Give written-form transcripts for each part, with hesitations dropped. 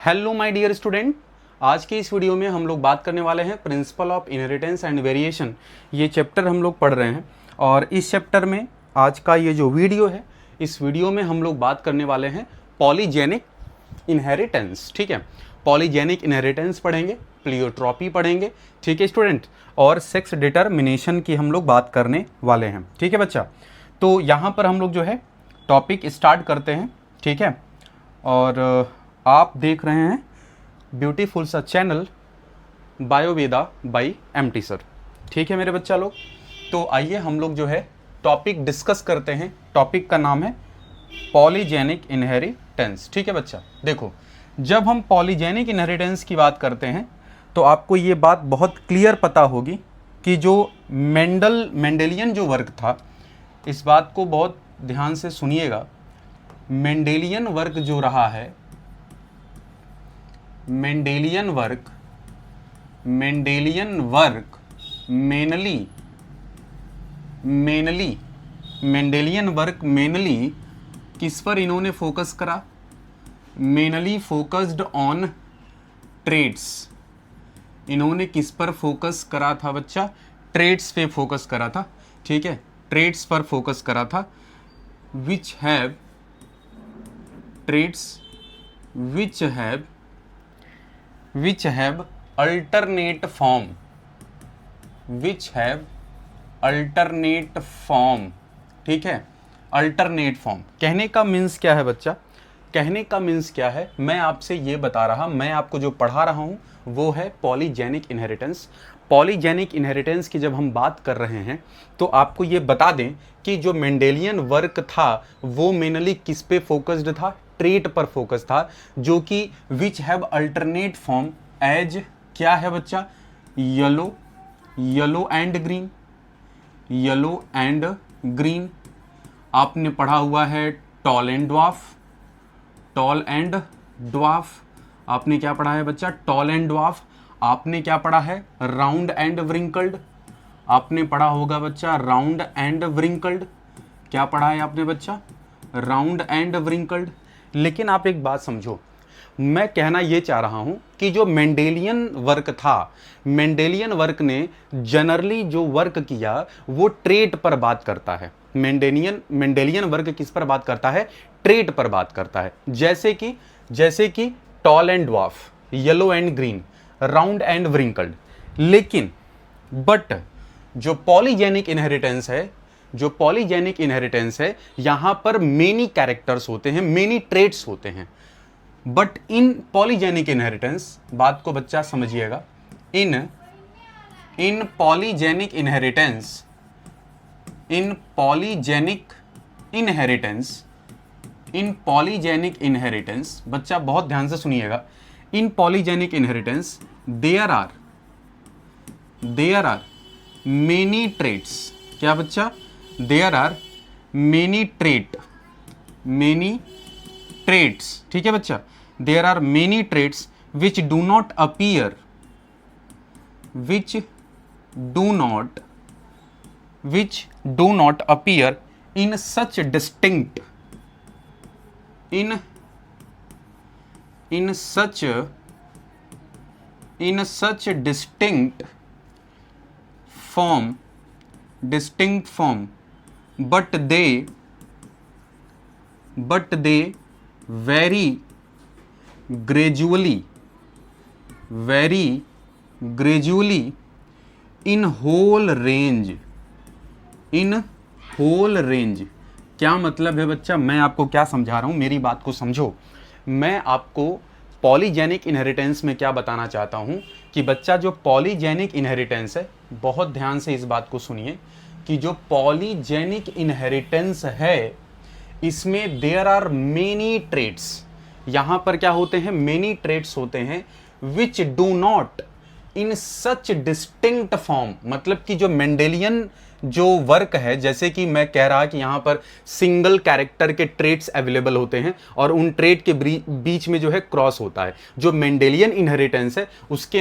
Hello my dear student, आज के इस वीडियो में हम लोग बात करने वाले हैं principle of inheritance and variation. ये चैप्टर हम लोग पढ़ रहे हैं और इस चैप्टर में आज का ये जो वीडियो है, इस वीडियो में हम लोग बात करने वाले हैं पॉलीजेनिक इनहेरिटेंस। ठीक है, पॉलीजेनिक इनहेरिटेंस पढ़ेंगे, प्लियोट्रॉपी पढ़ेंगे, ठीक है स्टूडेंट, और सेक्स डिटर्मिनेशन की हम लोग बात करने वाले हैं। ठीक है बच्चा, तो यहाँ पर हम लोग जो है टॉपिक स्टार्ट करते हैं। ठीक है, और आप देख रहे हैं ब्यूटीफुल सा चैनल बायोवेदा बाय एमटी सर। ठीक है मेरे बच्चा लोग, तो आइए हम लोग जो है टॉपिक डिस्कस करते हैं। टॉपिक का नाम है पॉलीजेनिक इनहेरिटेंस। ठीक है बच्चा, देखो जब हम पॉलीजेनिक इनहेरिटेंस की बात करते हैं तो आपको ये बात बहुत क्लियर पता होगी कि जो मेंडेलियन जो वर्क था, इस बात को बहुत ध्यान से सुनिएगा। मेंडेलियन वर्क जो रहा है, मेंडेलियन वर्क मेनली किस पर इन्होंने फोकस करा? Mainly focused on trades. इन्होंने किस पर फोकस करा था बच्चा? ट्रेड्स पे फोकस करा था। ठीक है, ट्रेड्स पर फोकस करा था। Which have alternate form। ठीक है, अल्टरनेट फॉर्म कहने का मीन्स क्या है बच्चा? कहने का मीन्स क्या है, मैं आपसे ये बता रहा, मैं आपको जो पढ़ा रहा हूँ वो है पॉलीजेनिक इनहेरिटेंस। पॉलीजेनिक इनहेरिटेंस की जब हम बात कर रहे हैं तो आपको ये बता दें कि जो मेंडेलियन वर्क था वो मेनली किस पे फोकस्ड था? ट्रेट पर फोकस था, जो कि which have alternate form as क्या है बच्चा? Yellow and green. आपने पढ़ा हुआ है टॉल एंड ड्वार्फ। आपने क्या पढ़ा है बच्चा? Tall and dwarf. आपने क्या पढ़ा है? Round and wrinkled. आपने पढ़ा होगा बच्चा राउंड एंड व्रिंकल्ड। क्या पढ़ा है आपने बच्चा? Round and wrinkled. लेकिन आप एक बात समझो, मैं कहना यह चाह रहा हूं कि जो मेंडेलियन वर्क था, मेंडेलियन वर्क ने जनरली जो वर्क किया वो ट्रेट पर बात करता है। मेंडेलियन वर्क किस पर बात करता है? ट्रेट पर बात करता है। जैसे कि tall and dwarf, yellow and green, round and wrinkled. लेकिन बट जो पॉलीजेनिक इनहेरिटेंस है, यहां पर मेनी कैरेक्टर्स होते हैं, मेनी ट्रेट्स होते हैं। बट इन पॉलीजेनिक इनहेरिटेंस, बात को बच्चा समझिएगा, इन पॉलीजेनिक इनहेरिटेंस, बच्चा बहुत ध्यान से सुनिएगा। In polygenic inheritance there are many traits. क्या बच्चा? There are many traits. ठीक है बच्चा, there are many traits which do not appear in such distinct form, but they vary gradually in whole range। क्या मतलब है बच्चा? मैं आपको क्या समझा रहा हूं, मेरी बात को समझो। मैं आपको पॉलीजेनिक इनहेरिटेंस में क्या बताना चाहता हूं कि बच्चा जो पॉलीजेनिक इनहेरिटेंस है, बहुत ध्यान से इस बात को सुनिए कि जो पॉलीजेनिक इनहेरिटेंस है इसमें देयर आर मेनी ट्रेट्स। यहां पर क्या होते हैं? मेनी ट्रेट्स होते हैं विच do not in such distinct form. मतलब कि जो मेंडेलियन जो वर्क है, जैसे कि मैं कह रहा कि यहां पर सिंगल कैरेक्टर के ट्रेट्स अवेलेबल होते हैं और उन ट्रेट के बीच में जो है क्रॉस होता है। जो मेंडेलियन इनहेरिटेंस है उसके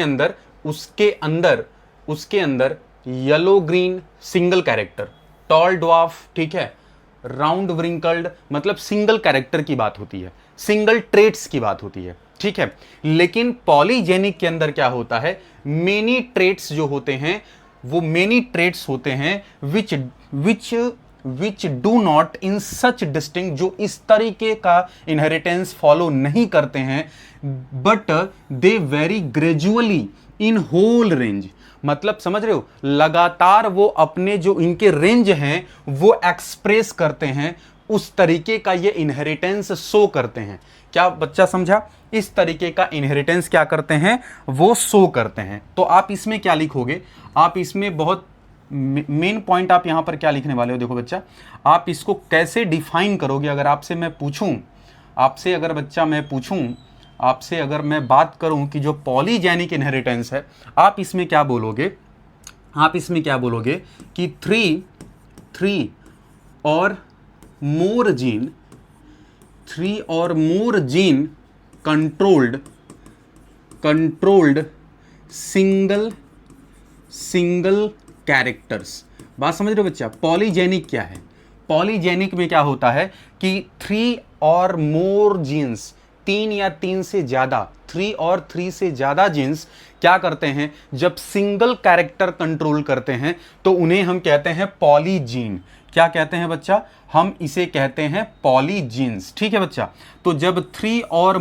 अंदर yellow green single character, tall dwarf, ठीक है, राउंड व्रिंकल्ड, मतलब सिंगल कैरेक्टर की बात होती है, सिंगल ट्रेट्स की बात होती है। ठीक है। लेकिन पॉलीजेनिक के अंदर क्या होता है, मेनी ट्रेट्स जो होते हैं वो मेनी ट्रेट्स होते हैं which which which do not in such distinct, जो इस तरीके का इनहेरिटेंस फॉलो नहीं करते हैं, but they very gradually in whole range. मतलब समझ रहे हो, लगातार वो अपने जो इनके रेंज हैं वो एक्सप्रेस करते हैं, उस तरीके का ये इनहेरिटेंस शो करते हैं। क्या बच्चा समझा? इस तरीके का इनहेरिटेंस क्या करते हैं, वो शो करते हैं। तो आप इसमें क्या लिखोगे, आप इसमें बहुत मेन पॉइंट आप यहां पर क्या लिखने वाले हो, देखो बच्चा, आप इसको कैसे डिफाइन करोगे। अगर आपसे मैं पूछूं, आपसे अगर बच्चा मैं पूछूं, आपसे अगर मैं बात करूं कि जो पॉलीजेनिक इनहेरिटेंस है, आप इसमें क्या बोलोगे, आप इसमें क्या बोलोगे कि थ्री और मोर जीन कंट्रोल्ड सिंगल कैरेक्टर्स। बात समझ रहे हो बच्चा? पॉलीजेनिक क्या है? पॉलीजेनिक में क्या होता है कि 3 और मोर जीन्स, 3 या 3 से ज्यादा, 3 और 3 से ज्यादा जीन्स क्या करते हैं, जब सिंगल कैरेक्टर कंट्रोल करते हैं तो उन्हें हम कहते हैं पॉलीजीन। क्या कहते हैं बच्चा? हम इसे कहते हैं पॉलीजीन्स। ठीक है बच्चा। तो जब 3 और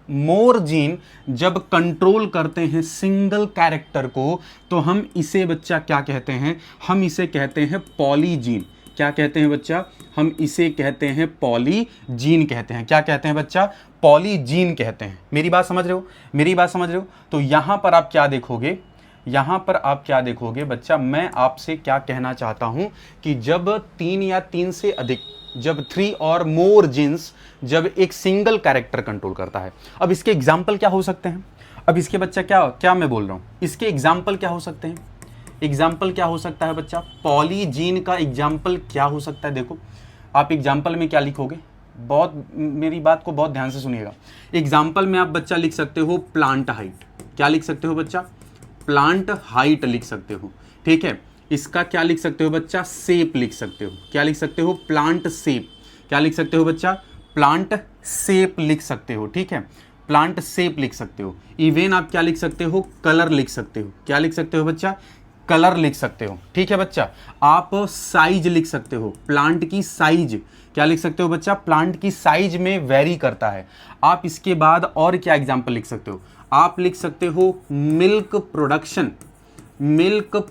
मोर जीन जब कंट्रोल करते हैं सिंगल कैरेक्टर को, तो हम इसे बच्चा क्या कहते हैं, हम इसे कहते हैं पॉलीजीन। क्या कहते हैं बच्चा? हम इसे कहते हैं पॉलीजीन कहते हैं। क्या कहते हैं बच्चा? पॉलीजीन कहते हैं। मेरी बात समझ रहे हो? मेरी बात समझ रहे हो? तो यहां पर आप क्या देखोगे, यहां पर आप क्या देखोगे बच्चा, मैं आपसे क्या कहना चाहता हूं कि जब 3 या 3 से अधिक, जब 3 और मोर जीन्स जब एक सिंगल कैरेक्टर कंट्रोल करता है। अब इसके एग्जाम्पल क्या हो सकते हैं? अब इसके बच्चा क्या मैं बोल रहा हूं, इसके एग्जाम्पल क्या हो सकते हैं? एग्जाम्पल क्या हो सकता है बच्चा? पॉलीजीन का एग्जाम्पल क्या हो सकता है? देखो आप एग्जाम्पल में क्या लिखोगे, बहुत मेरी बात को बहुत ध्यान से सुनिएगा। एग्जाम्पल में आप बच्चा लिख सकते हो प्लांट हाइट। क्या लिख सकते हो बच्चा? प्लांट हाइट लिख सकते हो। ठीक है। इसका क्या लिख सकते हो बच्चा? शेप लिख सकते हो। क्या लिख सकते हो? Plant shape. क्या लिख सकते हो बच्चा? प्लांट शेप लिख सकते हो। ठीक है, प्लांट शेप लिख सकते हो। इवन आप क्या लिख सकते हो? कलर लिख सकते हो। क्या लिख सकते हो बच्चा? कलर लिख सकते हो। ठीक है बच्चा। आप साइज लिख सकते हो, प्लांट की साइज। क्या लिख सकते हो बच्चा? प्लांट की साइज में वेरी करता है। आप इसके बाद और क्या एग्जांपल लिख सकते हो? आप लिख सकते हो मिल्क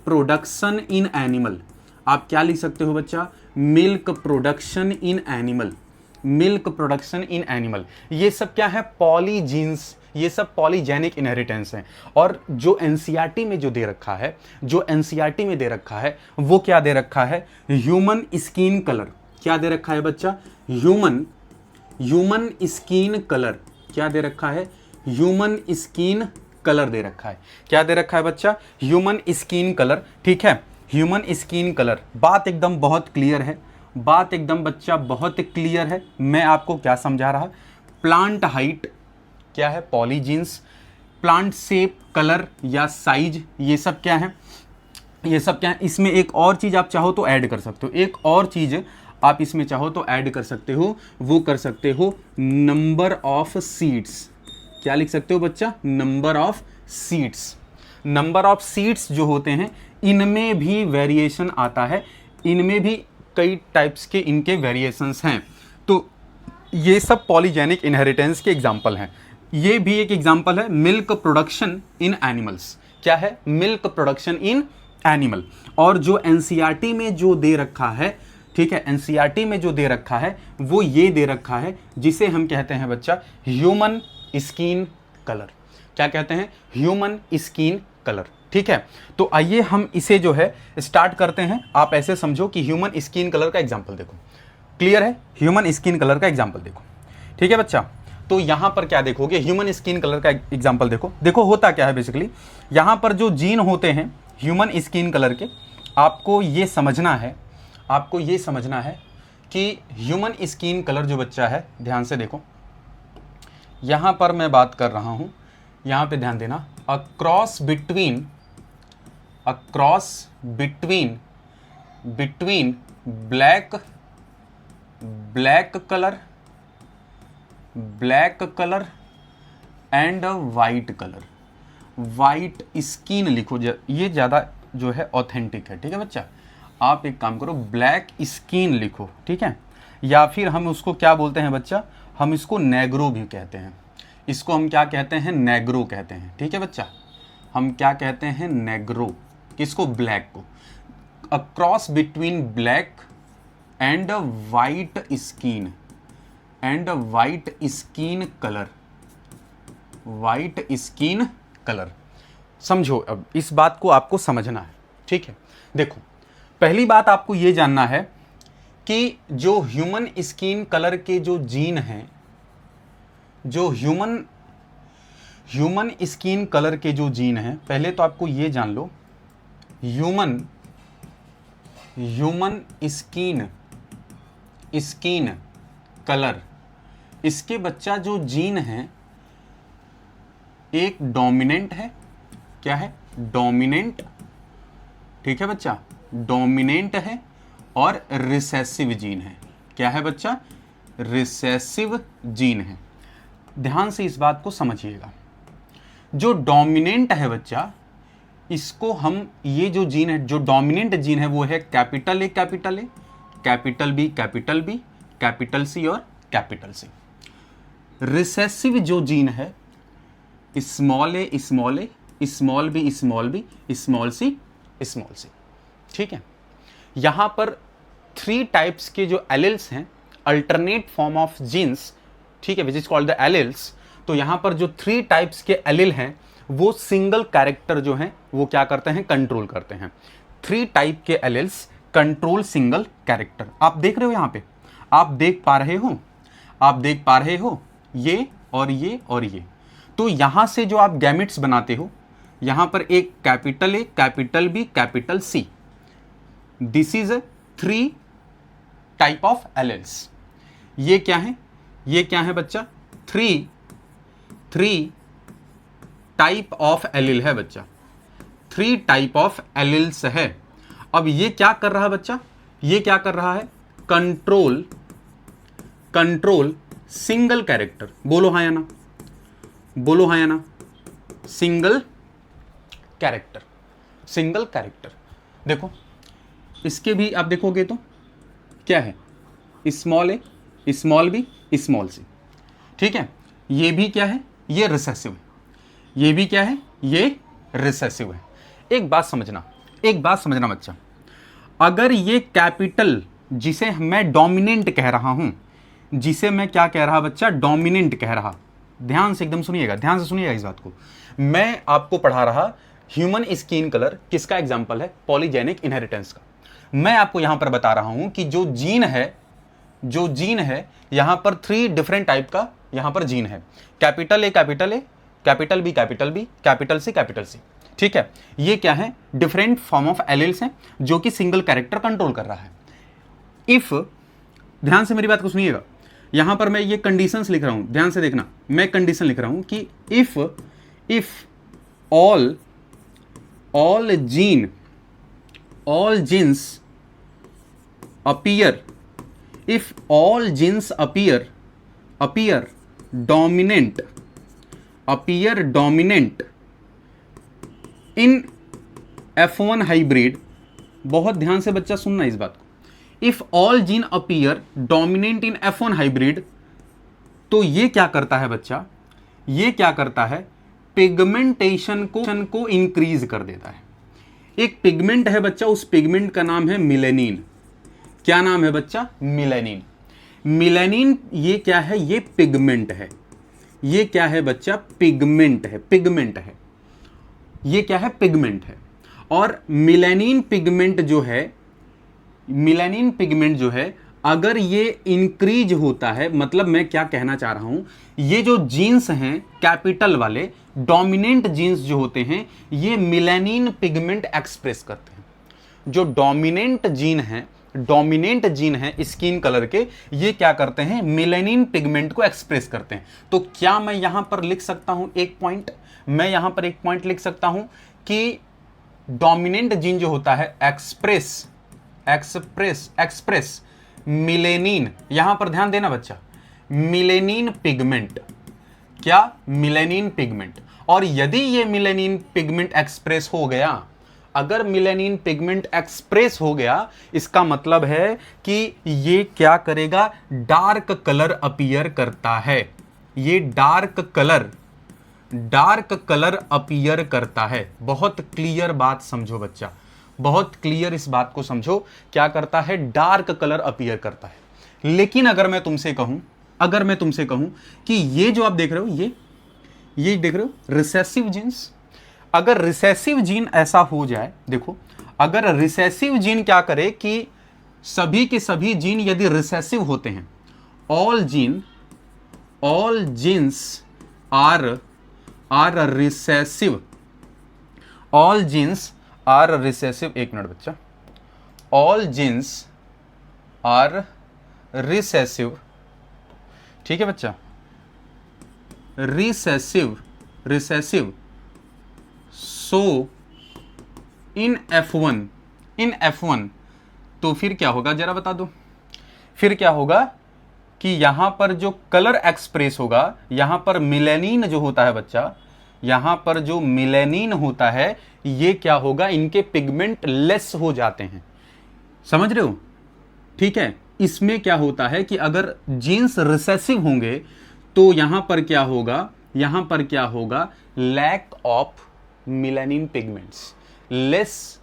प्रोडक्शन इन एनिमल। आप क्या लिख सकते हो बच्चा? Milk production in animal. Milk production in animal. ये सब क्या है? पॉलीजीन्स। ये सब पॉलीजेनिक इनहेरिटेंस हैं। और जो एनसीईआरटी में जो दे रखा है, जो एनसीईआरटी में दे रखा है, वो क्या दे रखा है? Human skin colour. क्या दे रखा है बच्चा? Human skin colour. क्या दे रखा है? ह्यूमन स्किन कलर दे रखा है। क्या दे रखा है बच्चा? Human skin colour. ठीक है, ह्यूमन स्किन कलर। बात एकदम बहुत क्लियर है, बात एकदम बच्चा बहुत क्लियर है। मैं आपको क्या समझा रहा? प्लांट हाइट क्या है? पॉलीजीन्स। प्लांट शेप, कलर या साइज, ये सब क्या है? ये सब क्या है? इसमें एक और चीज आप चाहो तो ऐड कर सकते हो। एक और चीज आप इसमें चाहो तो ऐड कर सकते हो, वो कर सकते हो नंबर ऑफ सीड्स। क्या लिख सकते हो बच्चा? Number of seeds. Number of seeds जो होते हैं, इनमें भी वेरिएशन आता है। इनमें भी कई टाइप्स के इनके वेरिएशंस हैं। तो ये सब पॉलीजेनिक इनहेरिटेंस के एग्जाम्पल हैं। ये भी एक एग्जाम्पल है मिल्क प्रोडक्शन इन एनिमल्स। क्या है? Milk production in animal. और जो एनसीईआरटी में जो दे रखा है, ठीक है, एनसीईआरटी में जो दे रखा है वो ये दे रखा है, जिसे हम कहते हैं बच्चा ह्यूमन स्किन कलर। क्या कहते हैं? Human skin colour. ठीक है। तो आइए हम इसे जो है स्टार्ट करते हैं। आप ऐसे समझो कि ह्यूमन स्किन कलर का एग्जाम्पल देखो। क्लियर है? ह्यूमन स्किन कलर का एग्जाम्पल देखो। ठीक है बच्चा। तो यहां पर क्या देखोगे? ह्यूमन स्किन कलर का एग्जाम्पल देखो। देखो होता क्या है बेसिकली, यहां पर जो जीन होते हैं ह्यूमन स्किन कलर के, आपको ये समझना है, आपको ये समझना है कि ह्यूमन स्किन कलर जो बच्चा है, ध्यान से देखो, यहां पर मैं बात कर रहा हूं, यहां पे ध्यान देना, across between black colour and white colour, white skin लिखो, ये ज़्यादा जो है ऑथेंटिक है, ठीक है बच्चा। आप एक काम करो, ब्लैक स्किन लिखो, ठीक है। या फिर हम उसको क्या बोलते हैं बच्चा, हम इसको नेग्रो भी कहते हैं, इसको हम क्या कहते हैं, नेग्रो कहते हैं, ठीक है बच्चा। हम क्या कहते हैं, नेग्रो, किसको, ब्लैक को। A cross between black and white skin, and white skin colour, white skin colour. समझो, अब इस बात को आपको समझना है, ठीक है। देखो, पहली बात आपको ये जानना है कि जो ह्यूमन स्किन कलर के जो जीन हैं, जो ह्यूमन स्किन कलर के जो जीन हैं, पहले तो आपको ये जान लो, ह्यूमन स्किन कलर, इसके बच्चा जो जीन है, एक डोमिनेंट है, क्या है, डोमिनेंट, ठीक है बच्चा, डोमिनेंट है, और रिसेसिव जीन है। क्या है बच्चा, रिसेसिव जीन है। ध्यान से इस बात को समझिएगा। जो डोमिनेंट है बच्चा, इसको हम, ये जो जीन है, जो डोमिनेंट जीन है, वो है capital A, capital A, capital B, capital B, capital C और कैपिटल सी। रिसेसिव जो जीन है, small A, small A, small B, small B, small C, small C, ठीक है। यहां पर 3 टाइप्स के जो एलिल्स हैं, अल्टरनेट फॉर्म ऑफ जीन्स, ठीक है, which is called the alleles. तो यहां पर जो 3 टाइप्स के एलिल हैं, वो सिंगल कैरेक्टर जो हैं, वो क्या करते हैं, कंट्रोल करते हैं। 3 टाइप के एलिल्स कंट्रोल सिंगल कैरेक्टर। आप देख रहे हो, यहां पे आप देख पा रहे हो, आप देख पा रहे हो, ये और ये और ये। तो यहां से जो आप गैमेट्स बनाते हो, यहां पर एक capital A, capital B, capital C, this is 3 type of alleles. ये क्या है, ये क्या है बच्चा, 3 टाइप ऑफ एलिल है बच्चा, 3 टाइप ऑफ एलिल्स है। अब ये क्या कर रहा है बच्चा, ये क्या कर रहा है, कंट्रोल सिंगल कैरेक्टर। बोलो हाँ या ना, बोलो हाँ या ना, सिंगल कैरेक्टर, सिंगल कैरेक्टर। देखो, इसके भी आप देखोगे तो क्या है, small A, small B, small C, ठीक है। ये भी क्या है, ये रिसेसिव है, ये भी क्या है, ये रिसेसिव है। एक बात समझना, एक बात समझना बच्चा, अगर ये कैपिटल, जिसे मैं डोमिनेंट कह रहा हूं, जिसे मैं क्या कह रहा बच्चा, डोमिनेंट कह रहा, ध्यान से एकदम सुनिएगा, ध्यान से सुनिएगा इस बात को। मैं आपको पढ़ा रहा ह्यूमन स्किन कलर, किसका एग्जांपल है, पॉलीजेनिक इनहेरिटेंस का। मैं आपको यहां पर बता रहा हूं कि जो जीन है, जो जीन है, यहां पर 3 डिफरेंट टाइप का यहां पर जीन है, capital A, capital A, capital B, capital B, capital C, capital C, ठीक है। ये क्या है, डिफरेंट फॉर्म ऑफ एलिल्स हैं, जो कि सिंगल कैरेक्टर कंट्रोल कर रहा है। इफ, ध्यान से मेरी बात को सुनिएगा, यहां पर मैं ये कंडीशंस लिख रहा हूं, ध्यान से देखना, मैं कंडीशन लिख रहा हूं कि if all genes appear, if all genes appear dominant in F1 hybrid, बहुत ध्यान से बच्चा सुनना इस बात को, if all gene appear dominant in F1 hybrid, तो ये क्या करता है बच्चा, ये क्या करता है, पिगमेंटेशन को इंक्रीज कर देता है। एक पिगमेंट है बच्चा, उस पिगमेंट का नाम है मिलेनिन। क्या नाम है बच्चा, मिलेनिन। मिलेनिन ये क्या है, ये पिगमेंट है, ये क्या है बच्चा, पिगमेंट है, पिगमेंट है, ये क्या है, पिगमेंट है। और मिलेनिन पिगमेंट जो है, मिलेनिन पिगमेंट जो है, अगर ये इंक्रीज होता है, मतलब मैं क्या कहना चाह रहा हूं, ये जो जीन्स हैं कैपिटल वाले, डोमिनेंट जीन्स जो होते हैं, ये मिलेनिन पिगमेंट एक्सप्रेस करते हैं। जो डोमिनेंट जीन है स्किन कलर के, ये क्या करते हैं, मिलेनिन पिगमेंट को एक्सप्रेस करते हैं। तो क्या मैं यहां पर लिख सकता हूं एक पॉइंट, मैं यहां पर एक पॉइंट लिख सकता हूं कि डोमिनेंट जीन जो होता है एक्सप्रेस मिलेनिन, यहां पर ध्यान देना बच्चा, मिलेनिन पिगमेंट, क्या, मिलेनिन पिगमेंट। और यदि ये मिलेनिन पिगमेंट एक्सप्रेस हो गया, अगर मिलेनिन पिगमेंट एक्सप्रेस हो गया, इसका मतलब है कि ये क्या करेगा, डार्क कलर अपीयर करता है। ये डार्क कलर अपीयर करता है। बहुत क्लियर बात समझो बच्चा, बहुत क्लियर इस बात को समझो, क्या करता है, डार्क कलर अपीयर करता है। लेकिन अगर मैं तुमसे कहूं कि ये जो आप देख रहे हो, ये देख रहे हो रिसेसिव जीन्स, अगर रिसेसिव जीन ऐसा हो जाए, देखो अगर रिसेसिव जीन क्या करे कि सभी के सभी जीन यदि रिसेसिव होते हैं, all genes are recessive, all genes are recessive, एक मिनट बच्चा, ऑल जीन्स आर रिसेसिव, ठीक है बच्चा, रिसेसिव सो इन F1 तो फिर क्या होगा, जरा बता दो, फिर क्या होगा कि यहां पर जो कलर एक्सप्रेस होगा, यहां पर मिलेनिन जो होता है बच्चा, यहां पर जो मिलेनिन होता है, ये क्या होगा, इनके पिगमेंट लेस हो जाते हैं। समझ रहे हो, ठीक है। इसमें क्या होता है कि अगर जीन्स रिसेसिव होंगे तो यहां पर क्या होगा, lack of melanin pigments, less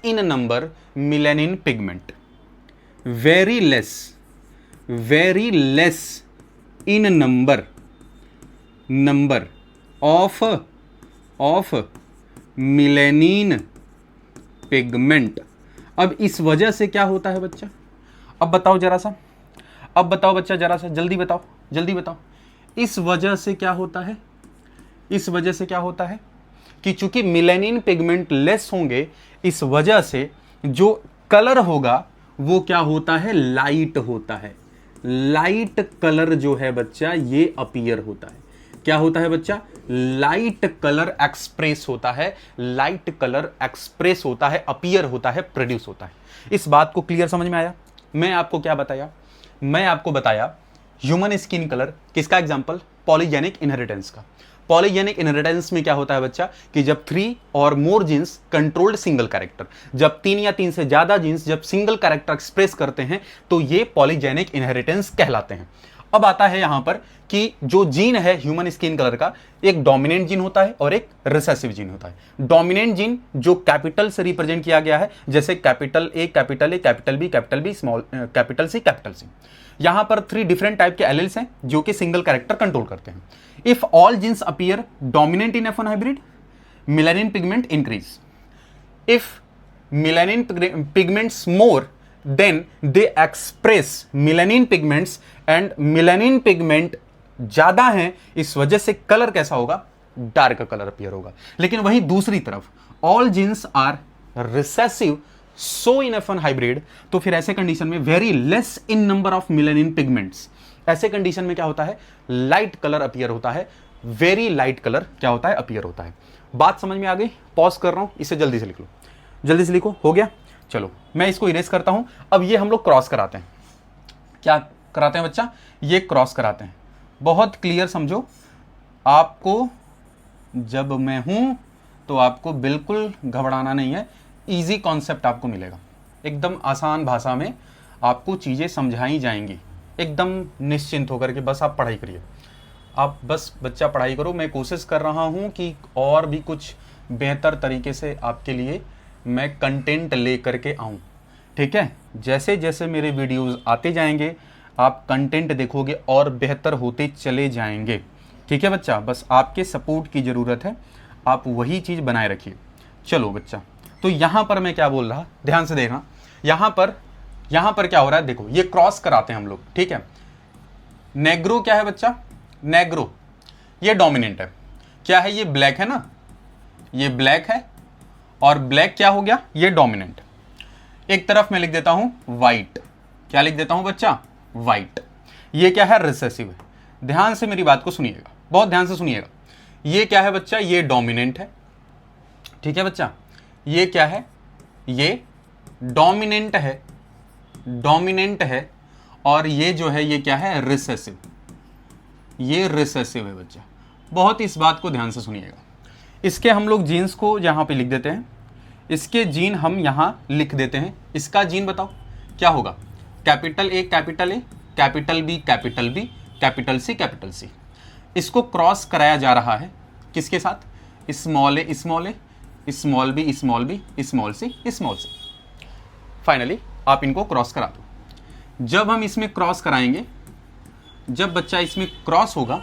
in number melanin pigment, very less in number of melanin pigment. अब इस वजह से क्या होता है बच्चा, अब बताओ बच्चा, जरा सा जल्दी बताओ। इस वजह से क्या होता है कि चूंकि मिलेनिन पिगमेंट लेस होंगे, इस वजह से जो कलर होगा वो क्या होता है, लाइट होता है। लाइट कलर जो है बच्चा, ये अपीयर होता है। क्या होता है बच्चा, लाइट कलर एक्सप्रेस होता है, अपीयर होता है, प्रोड्यूस होता है। इस बात को क्लियर समझ में आया। मैं आपको क्या बताया, मैं आपको बताया ह्यूमन स्किन कलर, किसका एग्जांपल, पॉलीजेनिक इनहेरिटेंस का। पॉलीजेनिक इनहेरिटेंस में क्या होता है बच्चा कि जब 3 और more genes controlled single character, जब 3 या 3 से ज्यादा जीन्स जब सिंगल कैरेक्टर एक्सप्रेस करते हैं तो ये पॉलीजेनिक इनहेरिटेंस कहलाते हैं। अब आता है यहां पर कि जो जीन है ह्यूमन स्किन कलर का, एक डोमिनेंट जीन होता है और एक रिसेसिव जीन होता है। डोमिनेंट जीन जो कैपिटल से रिप्रेजेंट किया गया है, जैसे capital A, capital B, small capital C। यहां पर 3 डिफरेंट टाइप के एलील्स हैं जो कि सिंगल कैरेक्टर कंट्रोल करते हैं। If all genes appear dominant in F1 hybrid, melanin pigment increase. If melanin pigments more, then they express melanin pigments and melanin pigment ज्यादा हैं, इस वजह से कलर कैसा होगा, डार्क कलर अपीयर होगा। लेकिन वहीं दूसरी तरफ all genes are recessive so in F1 hybrid, तो फिर ऐसे कंडीशन में very less in number of melanin pigments, ऐसे कंडीशन में क्या होता है, लाइट कलर अपीयर होता है, वेरी लाइट कलर क्या होता है, अपीयर होता है। बात समझ में आ गई, पॉज कर रहा हूं, इसे जल्दी से लिखो, हो गया। चलो मैं इसको इरेज करता हूं। अब ये हम लोग क्रॉस कराते हैं, क्या कराते हैं बच्चा, ये क्रॉस कराते हैं। बहुत क्लियर समझो, आपको जब मैं हूं तो आपको बिल्कुल घबराना नहीं है, इजी कॉन्सेप्ट आपको मिलेगा, एकदम आसान भाषा में आपको चीज़ें समझाई जाएंगी, एकदम निश्चिंत होकर के बस आप पढ़ाई करिए। आप बस बच्चा पढ़ाई करो, मैं कोशिश कर रहा हूं कि और भी कुछ बेहतर तरीके से आपके लिए मैं कंटेंट ले करके आऊं, ठीक है। जैसे जैसे मेरे वीडियोस आते जाएंगे आप कंटेंट देखोगे और बेहतर होते चले जाएंगे, ठीक है बच्चा। बस आपके सपोर्ट की ज़रूरत है, आप वही चीज़ बनाए रखिए। चलो बच्चा, तो यहाँ पर मैं क्या बोल रहा, ध्यान से देखना, यहाँ पर क्या हो रहा है, देखो ये क्रॉस कराते हैं हम लोग, ठीक है। नेग्रो क्या है बच्चा, नेग्रो ये डोमिनेंट है, क्या है, ये ब्लैक है ना, ये ब्लैक है, और ब्लैक क्या हो गया, ये डोमिनेंट। एक तरफ मैं लिख देता हूं वाइट, क्या लिख देता हूं बच्चा, वाइट। ये क्या है, रिसेसिव है। ध्यान से मेरी बात को सुनिएगा, बहुत ध्यान से सुनिएगा। ये क्या है बच्चा, ये डोमिनेंट है, ठीक है बच्चा। ये क्या है, ये डोमिनेंट है, और ये जो है ये क्या है, रिसेसिव, ये रिसेसिव है बच्चा। बहुत इस बात को ध्यान से सुनिएगा। इसके हम लोग जीन्स को यहाँ पे लिख देते हैं, इसके जीन हम यहाँ लिख देते हैं। इसका जीन बताओ क्या होगा? Capital A, capital A, capital B, capital B, capital C, capital C. इसको क्रॉस कराया जा रहा है किसके साथ? Small A, small A, small B, small B, small C, small C. Finally आप इनको क्रॉस करा दो। जब हम इसमें क्रॉस कराएंगे, जब बच्चा इसमें क्रॉस होगा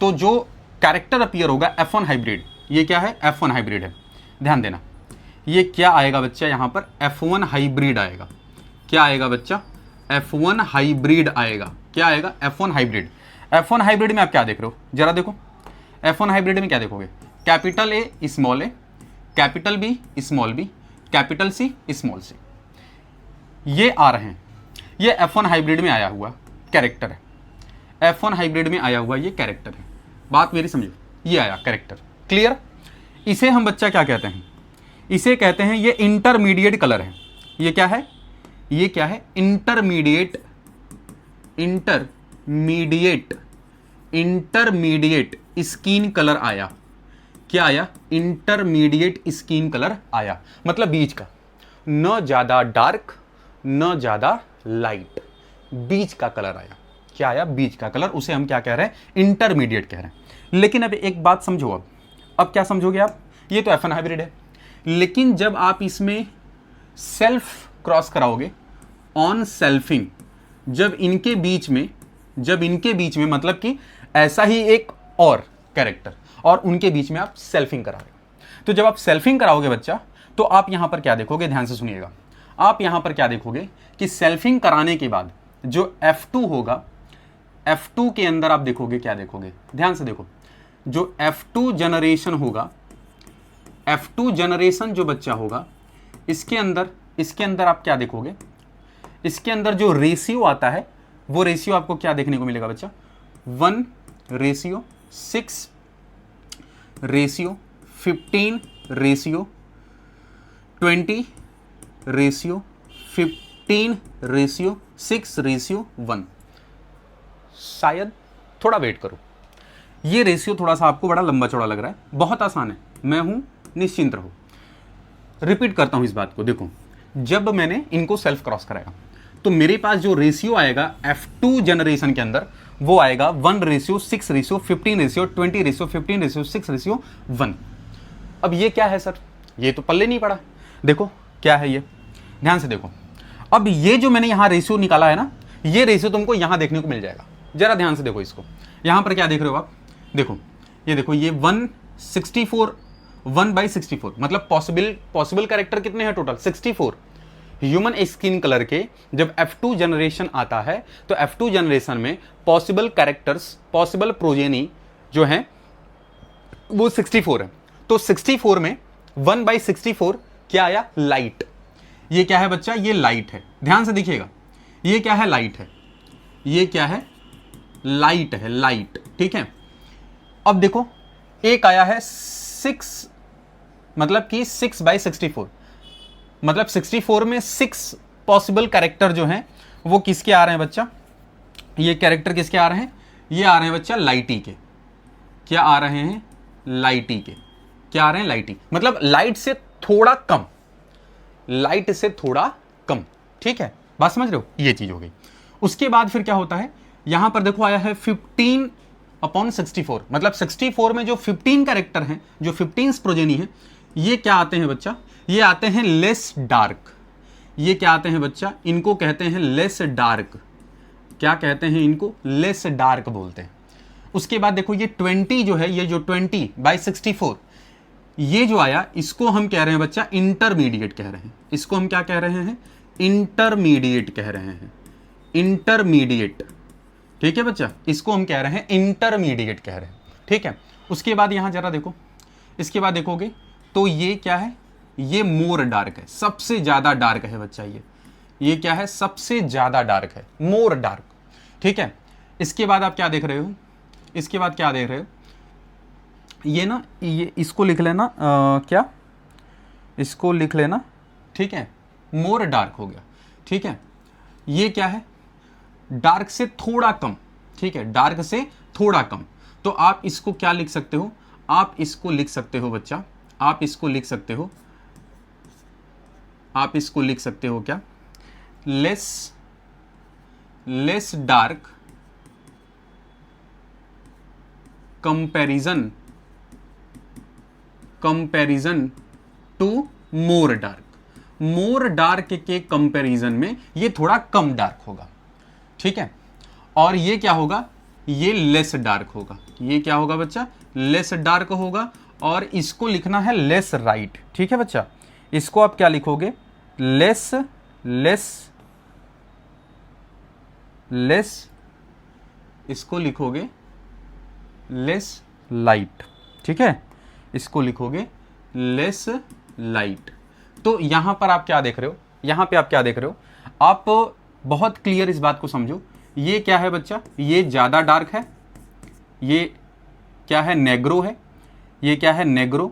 तो जो कैरेक्टर अपीयर होगा F1 हाइब्रिड, ये क्या है? F1 हाइब्रिड है। ध्यान देना, ये क्या आएगा बच्चा? यहाँ पर F1 हाइब्रिड आएगा। क्या आएगा बच्चा? F1 हाइब्रिड आएगा। क्या आएगा? F1 hybrid. F1 हाइब्रिड में आप क्या देख रहे हो? जरा देखो, F1 हाइब्रिड में क्या देखोगे? Capital A, small A, capital B, small B, capital C, small C, ये आ रहे हैं। ये F1 हाइब्रिड में आया हुआ कैरेक्टर है। F1 हाइब्रिड में आया हुआ ये कैरेक्टर है। बात मेरी समझो, ये आया कैरेक्टर। क्लियर? इसे हम बच्चा क्या कहते हैं? इसे कहते हैं ये इंटरमीडिएट कलर है। ये क्या है? ये क्या है? Intermediate, intermediate, intermediate skin colour आया। क्या आया? इंटरमीडिएट स्किन कलर आया, मतलब बीच का, न ज्यादा डार्क न ज्यादा लाइट, बीच का कलर आया। क्या आया? बीच का कलर। उसे हम क्या कह रहे हैं? इंटरमीडिएट कह रहे हैं। लेकिन अब एक बात समझो, अब क्या समझोगे आप? ये तो F1 हाइब्रिड है, लेकिन जब आप इसमें सेल्फ क्रॉस कराओगे, ऑन सेल्फिंग, जब इनके बीच में मतलब कि ऐसा ही एक और कैरेक्टर और उनके बीच में आप सेल्फिंग करा रहे हो, तो जब आप सेल्फिंग कराओगे बच्चा, तो आप यहां पर क्या देखोगे? ध्यान से सुनिएगा। आप यहां पर क्या देखोगे कि सेल्फिंग कराने के बाद जो F2 होगा, F2 के अंदर आप देखोगे, क्या देखोगे? ध्यान से देखो, जो F2 जनरेशन होगा, F2 जनरेशन जो बच्चा होगा, इसके अंदर आप क्या देखोगे? इसके अंदर जो रेशियो आता है, वो रेशियो आपको क्या देखने को मिलेगा बच्चा? 1:6, ratio 15, ratio 20, ratio 15, ratio 6, ratio 1। शायद थोड़ा वेट करो, ये रेशियो थोड़ा सा आपको बड़ा लंबा चौड़ा लग रहा है। बहुत आसान है, मैं हूं, निश्चिंत रहो। रिपीट करता हूं इस बात को। देखो, जब मैंने इनको सेल्फ क्रॉस कराया तो मेरे पास जो रेशियो आएगा F2 जनरेशन के अंदर, वो आएगा 1:6, ratio 15, ratio 20, ratio 15, ratio 6, ratio 1। अब ये क्या है सर? ये तो पल्ले नहीं पड़ा। देखो क्या है ये, ध्यान से देखो। अब ये जो मैंने यहां रेशियो निकाला है ना, ये रेशियो तुमको यहां देखने को मिल जाएगा। जरा ध्यान से देखो इसको। यहां पर क्या देख रहे हो आप? देखो, ये देखो, ये 164, 1/64, मतलब पॉसिबल कैरेक्टर कितने हैं टोटल? 64। ह्यूमन स्किन कलर के जब F2 जनरेशन आता है, तो F2 जनरेशन में पॉसिबल कैरेक्टर्स, पॉसिबल प्रोजेनी जो हैं वो 64 है। तो 64 में 1/64 क्या आया? लाइट। ये क्या है बच्चा? ये लाइट है। ध्यान से देखिएगा, ये क्या है? लाइट है। ये क्या है? लाइट है, लाइट। ठीक है। अब देखो, एक आया है 6, मतलब कि 6/64, मतलब 64 में 6 पॉसिबल कैरेक्टर जो हैं वो किसके आ रहे हैं बच्चा? ये कैरेक्टर किसके आ रहे हैं? ये आ रहे हैं बच्चा लाइटी के। क्या आ रहे हैं? लाइटी के। क्या आ रहे हैं? लाइटी, मतलब लाइट से थोड़ा कम, लाइट से थोड़ा कम। ठीक है, बात समझ रहे हो? ये चीज हो गई। उसके बाद फिर क्या होता है? यहां पर देखो आया है 15/64, मतलब 64 में जो 15 कैरेक्टर हैं, जो 15 प्रोजेनी है, ये क्या आते हैं बच्चा? ये आते हैं लेस डार्क। ये क्या आते हैं बच्चा? इनको कहते हैं लेस डार्क। क्या कहते हैं इनको? लेस डार्क बोलते हैं। उसके बाद देखो, ये 20 जो है, ये जो 20/64, ये जो आया, इसको हम कह रहे हैं बच्चा इंटरमीडिएट कह रहे हैं। इसको हम क्या कह रहे हैं? इंटरमीडिएट कह रहे हैं। इंटरमीडिएट। ठीक है बच्चा, इसको हम कह रहे हैं इंटरमीडिएट कह रहे हैं। ठीक है। उसके बाद यहां जरा देखो, इसके बाद देखोगे तो ये क्या है? ये मोर डार्क है, सबसे ज्यादा डार्क है बच्चा। ये क्या है? सबसे ज्यादा डार्क है, मोर डार्क। ठीक है। इसके बाद आप क्या देख रहे हो? इसके बाद क्या देख रहे हो? ये ना, ये इसको लिख लेना, क्या इसको लिख लेना। ठीक है, मोर डार्क हो गया। ठीक है। ये क्या है? डार्क से थोड़ा कम। ठीक है, डार्क से थोड़ा कम। तो आप इसको क्या लिख सकते हो, आप इसको लिख सकते हो बच्चा, आप इसको लिख सकते हो, आप इसको लिख सकते हो क्या, less dark comparison to more dark. More dark के कंपैरिजन में ये थोड़ा कम डार्क होगा, ठीक है। और ये क्या होगा, ये लेस डार्क होगा। ये क्या होगा बच्चा, लेस डार्क होगा। और इसको लिखना है लेस राइट, ठीक है बच्चा। इसको आप क्या लिखोगे, लेस इसको लिखोगे लेस लाइट, ठीक है। इसको लिखोगे लेस लाइट। तो यहां पर आप क्या देख रहे हो, यहां पे आप क्या देख रहे हो, आप बहुत क्लियर इस बात को समझो। ये क्या है बच्चा, ये ज्यादा डार्क है, ये क्या है, नेग्रो है। ये क्या है, नेग्रो,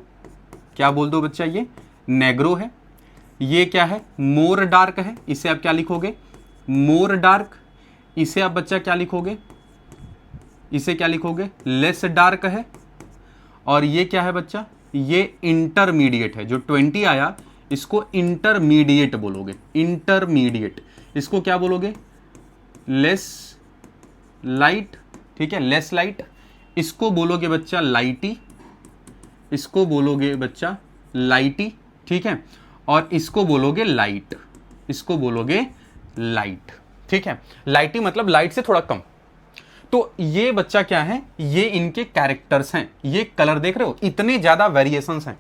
क्या बोल दो बच्चा, ये नेग्रो है। ये क्या है, मोर डार्क है, इसे आप क्या लिखोगे, मोर डार्क। इसे आप बच्चा क्या लिखोगे, इसे क्या लिखोगे, लेस डार्क है। और ये क्या है बच्चा, ये इंटरमीडिएट है। जो 20 आया इसको इंटरमीडिएट बोलोगे, इंटरमीडिएट। इसको क्या बोलोगे, लेस लाइट, ठीक है, लेस लाइट। इसको बोलोगे बच्चा लाइटी, इसको बोलोगे बच्चा लाइटी, ठीक है। और इसको बोलोगे लाइट, इसको बोलोगे लाइट, ठीक है। लाइटी मतलब लाइट से थोड़ा कम। तो ये बच्चा क्या है, ये इनके कैरेक्टर्स हैं। ये कलर देख रहे हो, इतने ज्यादा वेरिएशंस हैं,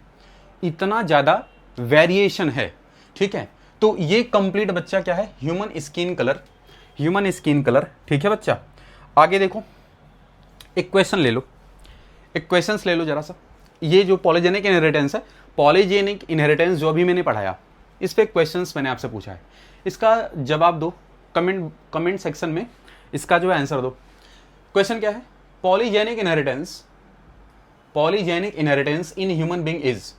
इतना ज्यादा वेरिएशन है, ठीक है। तो ये कंप्लीट बच्चा क्या है, human skin colour, human skin colour, ठीक है बच्चा। आगे देखो, एक क्वेश्चन ले लो, एक क्वेश्चन ले लो जरा सा। ये जो पॉलीजेनिक इनहेरिटेंस है, पॉलीजेनिक इनहेरिटेंस जो अभी मैंने पढ़ाया, इस पे क्वेश्चंस मैंने आपसे पूछा है, इसका जवाब दो कमेंट सेक्शन में, इसका जो है आंसर दो। क्वेश्चन क्या है, polygenic inheritance in human being is,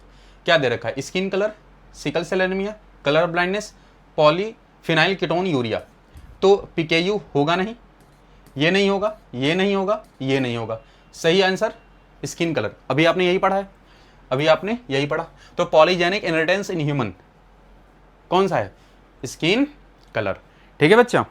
क्या दे रखा है, skin colour, sickle cell anaemia, colour blindness, polyphenyl ketone urea. तो पीकेयू होगा नहीं, ये नहीं होगा, ये नहीं होगा, ये नहीं होगा। सही आंसर स्किन कलर। अभी आपने यही पढ़ा है, अभी आपने यही पढ़ा। तो पॉलीजेनिक इनहेरिटेंस इन ह्यूमन कौन सा है, स्किन कलर, ठीक है बच्चा।